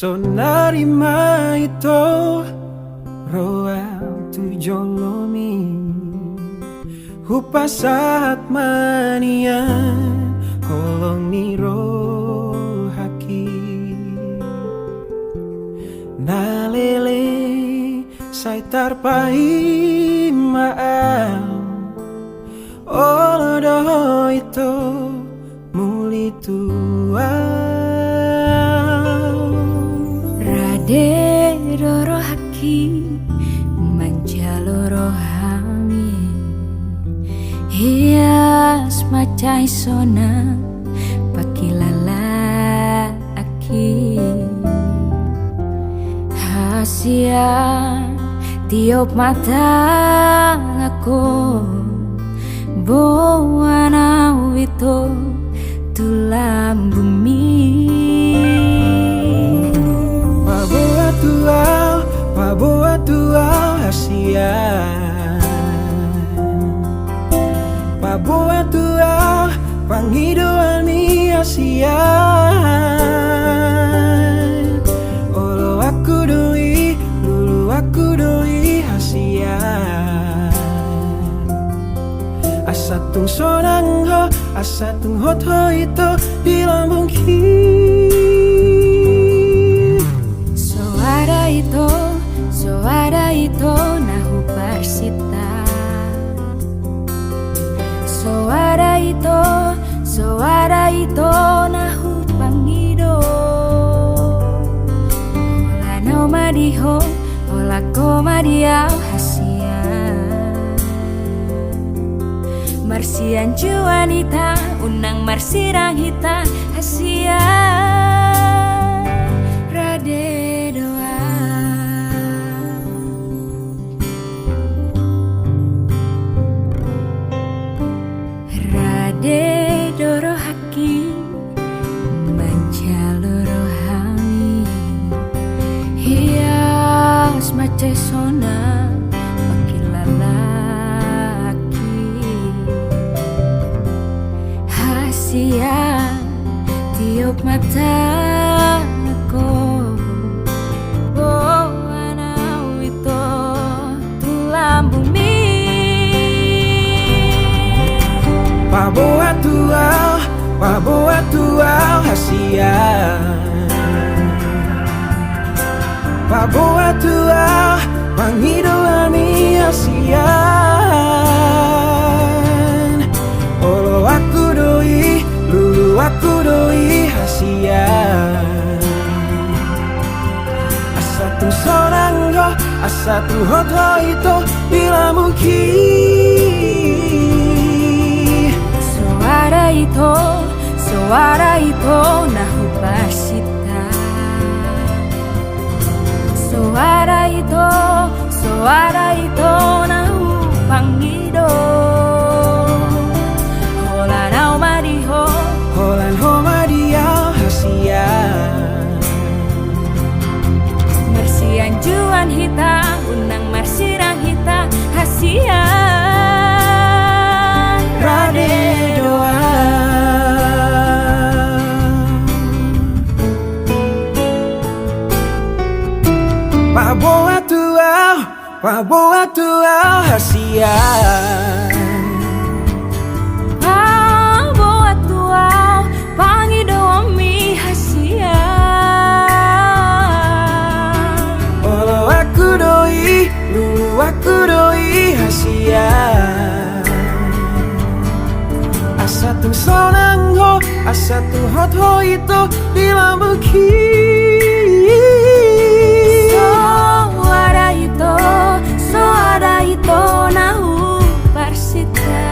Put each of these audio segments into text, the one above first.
So narima ito roa tu jolomi Hupasat manian kolong ni rohaki Nalele saitar pai maam Olodo ito muli tua Rade doro haki manjalo rohami hias macai sona pakilala aki hasia tiup mata aku bawa itu tulang bumi Paboa tua hasia Paboa tua pangidoan mi hasia Olo aku doi lulu aku doi hasia Asatung sonang ho asatung hot ho itu di lambung Soara itu nahu persita Soara itu nahu pangido Ola nau madiho Ola ko madiau hasia Marsian juanita Unang marsirang hita hasia Rade doro haki manjalo rohami hias macai sona pakilalaki hasia tiup mata aku bawa itu tulang bumi Paboa tua hasia Paboa tua pangidoan mi hasia Olo aku doi lulu aku doi hasia Asatu sonang ho asatu hot ho itu bila mungkin Soara itu nahu persita Soara itu nahu pangido Holan au madiho Holan ho madiau hasia Marsian juan hita Unang marsirang hita hasia Rade doa Paboa tua hasia Paboa tua pangidoan mi hasia Olo aku doi lulu aku doi hasia Asatu sonang ho asatu hot ho itu di lambung Soara itu nahu persita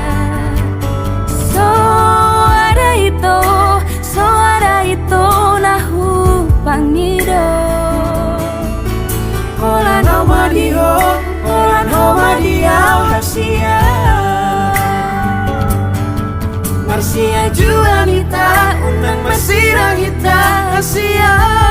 Soara itu nahu pangido Holan ho madiau hasia Marsia juanita unang masirang hita hasia